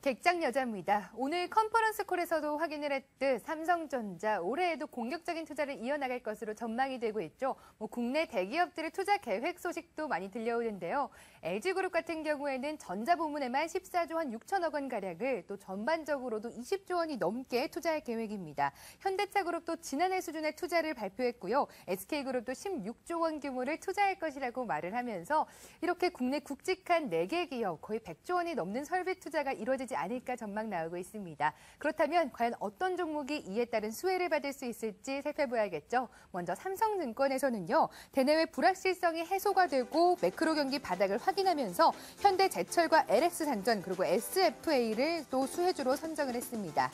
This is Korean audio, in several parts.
객장 여자입니다. 오늘 컨퍼런스 콜에서도 확인을 했듯 삼성전자 올해에도 공격적인 투자를 이어나갈 것으로 전망이 되고 있죠. 국내 대기업들의 투자 계획 소식도 많이 들려오는데요. LG그룹 같은 경우에는 전자 부문에만 14조 한 6천억 원 가량을 또 전반적으로도 20조 원이 넘게 투자할 계획입니다. 현대차그룹도 지난해 수준의 투자를 발표했고요. SK그룹도 16조 원 규모를 투자할 것이라고 말을 하면서 이렇게 국내 굵직한 4개 기업 거의 100조 원이 넘는 설비 투자가 이루어지지 않을까 전망 나오고 있습니다. 그렇다면 과연 어떤 종목이 이에 따른 수혜를 받을 수 있을지 살펴봐야겠죠. 먼저 삼성증권에서는요. 대내외 불확실성이 해소가 되고 매크로 경기 바닥을 확인하면서 현대제철과 LX산전 그리고 SFA를 또 수혜주로 선정을 했습니다.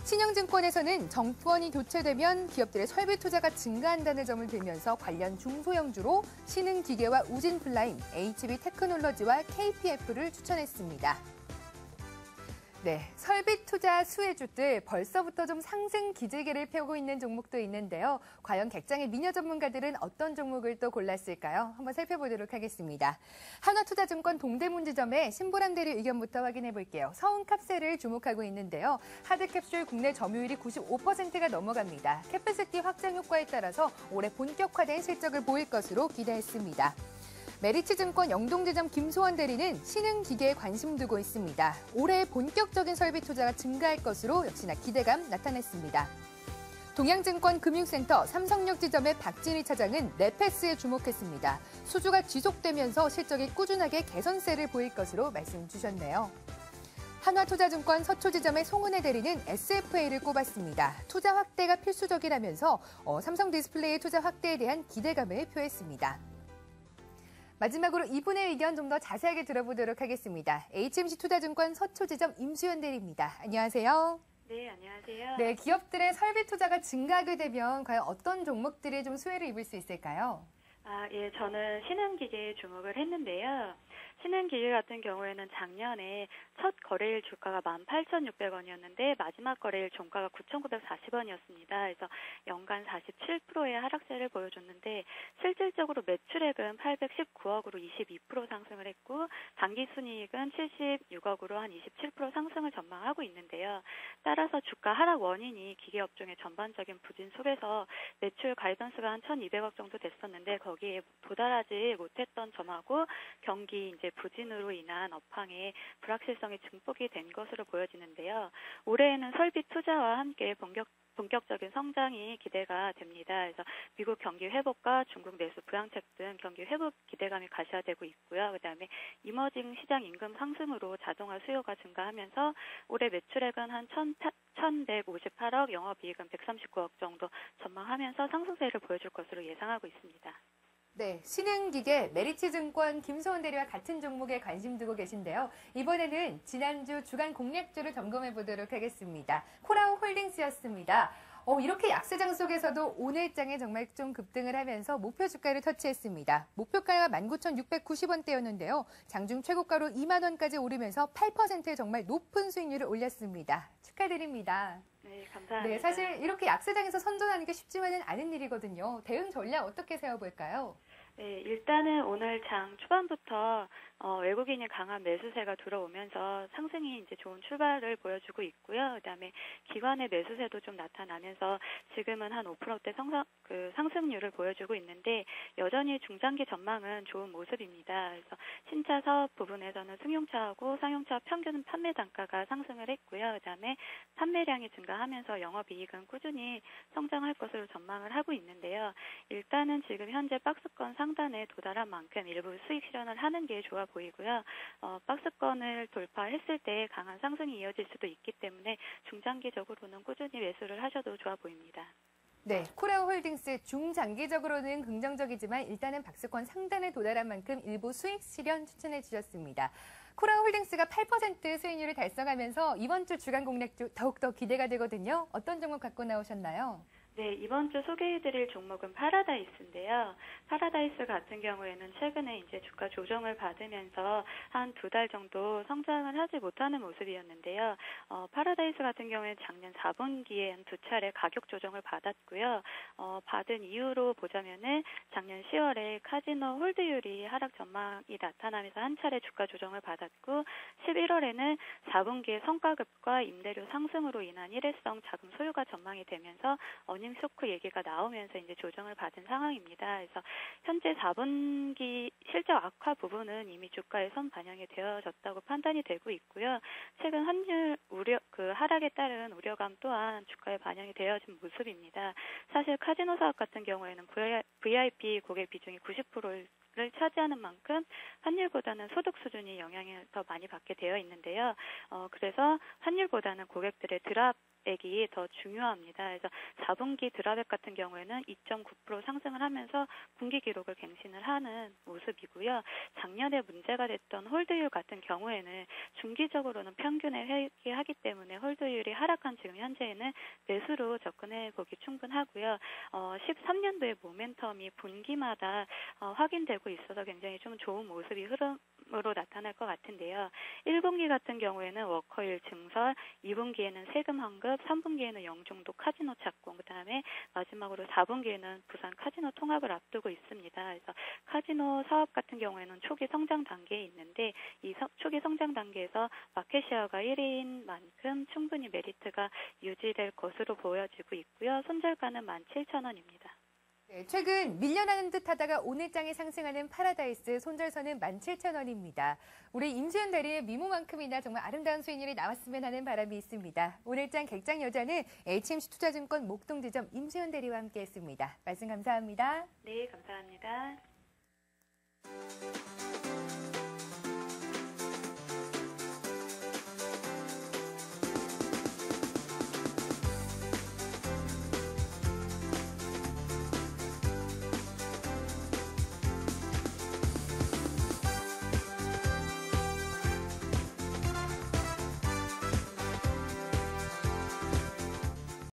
신영증권에서는 정권이 교체되면 기업들의 설비 투자가 증가한다는 점을 들면서 관련 중소형주로 신흥기계와 우진플라임, HB테크놀로지와 KPF를 추천했습니다. 네, 설비 투자 수혜주들 벌써부터 좀 상승 기질개를 펴고 있는 종목도 있는데요. 과연 객장의 미녀 전문가들은 어떤 종목을 또 골랐을까요? 한번 살펴보도록 하겠습니다. 한화투자증권 동대문 지점의 신보람 대리 의견부터 확인해 볼게요. 서운캅셀을 주목하고 있는데요. 하드캡슐 국내 점유율이 95%가 넘어갑니다. 캐패시티 확장 효과에 따라서 올해 본격화된 실적을 보일 것으로 기대했습니다. 메리츠증권 영동지점 김소원 대리는 신흥기계에 관심 두고 있습니다. 올해 본격적인 설비 투자가 증가할 것으로 역시나 기대감 나타냈습니다. 동양증권 금융센터 삼성역 지점의 박진희 차장은 네페스에 주목했습니다. 수주가 지속되면서 실적이 꾸준하게 개선세를 보일 것으로 말씀 주셨네요. 한화투자증권 서초지점의 송은혜 대리는 SFA를 꼽았습니다. 투자 확대가 필수적이라면서 삼성디스플레이의 투자 확대에 대한 기대감을 표했습니다. 마지막으로 이분의 의견 좀 더 자세하게 들어보도록 하겠습니다. HMC 투자증권 서초지점 임수연 대리입니다. 안녕하세요. 네, 안녕하세요. 네, 기업들의 설비 투자가 증가하게 되면 과연 어떤 종목들이 좀 수혜를 입을 수 있을까요? 예, 저는 신흥기계에 주목을 했는데요. 신흥기계 같은 경우에는 작년에 첫 거래일 주가가 18,600원이었는데 마지막 거래일 종가가 9,940원이었습니다. 그래서 연간 47%의 하락세를 보여줬는데 실질적으로 매출액은 819억으로 22% 상승을 했고 당기순이익은 76억으로 한 27% 상승을 전망하고 있는데요. 따라서 주가 하락 원인이 기계업종의 전반적인 부진 속에서 매출 가이던스가 한 1,200억 정도 됐었는데 거기에 도달하지 못했던 점하고 경기 이제 부진으로 인한 업황의 불확실성이 증폭이 된 것으로 보여지는데요. 올해에는 설비 투자와 함께 본격적인 성장이 기대가 됩니다. 그래서 미국 경기 회복과 중국 내수 부양책 등 경기 회복 기대감이 가시화되고 있고요. 그다음에 이머징 시장 임금 상승으로 자동화 수요가 증가하면서 올해 매출액은 한 1,158억, 영업이익은 139억 정도 전망하면서 상승세를 보여줄 것으로 예상하고 있습니다. 네, 신흥기계 메리츠증권 김소원 대리와 같은 종목에 관심 두고 계신데요. 이번에는 지난주 주간 공략주를 점검해 보도록 하겠습니다. 코라우 홀딩스였습니다. 이렇게 약세장 속에서도 오늘장에 정말 좀 급등을 하면서 목표 주가를 터치했습니다. 목표가가 19,690원대였는데요. 장중 최고가로 2만 원까지 오르면서 8%의 정말 높은 수익률을 올렸습니다. 축하드립니다. 네, 감사합니다. 네, 사실 이렇게 약세장에서 선전하는 게 쉽지만은 않은 일이거든요. 대응 전략 어떻게 세워볼까요? 네, 일단은 오늘 장 초반부터 외국인이 강한 매수세가 들어오면서 상승이 이제 좋은 출발을 보여주고 있고요. 그다음에 기관의 매수세도 좀 나타나면서 지금은 한 5%대 상승률을 보여주고 있는데 여전히 중장기 전망은 좋은 모습입니다. 그래서 신차 사업 부분에서는 승용차하고 상용차 평균 판매 단가가 상승을 했고요. 그다음에 판매량이 증가하면서 영업이익은 꾸준히 성장할 것으로 전망을 하고 있는데요. 일단은 지금 현재 박스권 상단에 도달한 만큼 일부 수익 실현을 하는 게 좋아 보이고요. 박스권을 돌파했을 때 강한 상승이 이어질 수도 있기 때문에 중장기적으로는 꾸준히 매수를 하셔도 좋아 보입니다. 네, 코라우 홀딩스 중장기적으로는 긍정적이지만 일단은 박스권 상단에 도달한 만큼 일부 수익 실현 추천해 주셨습니다. 코라우 홀딩스가 8% 수익률을 달성하면서 이번 주 주간 공략주 더욱더 기대가 되거든요. 어떤 종목 갖고 나오셨나요? 네, 이번 주 소개해드릴 종목은 파라다이스인데요. 파라다이스 같은 경우에는 최근에 이제 주가 조정을 받으면서 한 2달 정도 성장을 하지 못하는 모습이었는데요. 파라다이스 같은 경우에는 작년 4분기에 한 2차례 가격 조정을 받았고요. 받은 이유로 보자면은 작년 10월에 카지노 홀드율이 하락 전망이 나타나면서 한 차례 주가 조정을 받았고 11월에는 4분기의 성과급과 임대료 상승으로 인한 일회성 자금 소요가 전망이 되면서 어닝 쇼크 얘기가 나오면서 이제 조정을 받은 상황입니다. 그래서 현재 4분기 실적 악화 부분은 이미 주가에 선 반영이 되어졌다고 판단이 되고 있고요. 최근 환율 하락에 따른 우려감 또한 주가에 반영이 되어진 모습입니다. 사실 카지노 사업 같은 경우에는 VIP 고객 비중이 90%를 차지하는 만큼 환율보다는 소득 수준이 영향을 더 많이 받게 되어 있는데요. 그래서 환율보다는 고객들의 드랍액이 더 중요합니다. 그래서 4분기 드랍액 같은 경우에는 2.9% 상승을 하면서 분기 기록을 갱신을 하는 모습이고요. 작년에 문제가 됐던 홀드율 같은 경우에는 중기적으로는 평균에 회귀하기 때문에 홀드율이 하락한 지금 현재에는 매수로 접근해 보기 충분하고요. 13년도의 모멘텀이 분기마다 확인되고 있어서 굉장히 좀 좋은 모습이 흐름으로 나타날 것 같은데요. 1분기 같은 경우에는 워커힐 증설, 2분기에는 세금 환급, 3분기에는 영종도 카지노 착공, 그다음에 마지막으로 4분기에는 부산 카지노 통합을 앞두고 있습니다. 그래서 카지노 사업 같은 경우에는 초기 성장 단계에 있는데 이 초기 성장 단계에서 마켓시어가 1위인 만큼 충분히 메리트가 유지될 것으로 보여지고 있고요. 손절가는 17,000원입니다. 네, 최근 밀려나는 듯 하다가 오늘장에 상승하는 파라다이스 손절선은 17,000원입니다. 우리 임수연 대리의 미모만큼이나 정말 아름다운 수익률이 나왔으면 하는 바람이 있습니다. 오늘장 객장 여자는 HMC 투자증권 목동지점 임수연 대리와 함께했습니다. 말씀 감사합니다. 네, 감사합니다.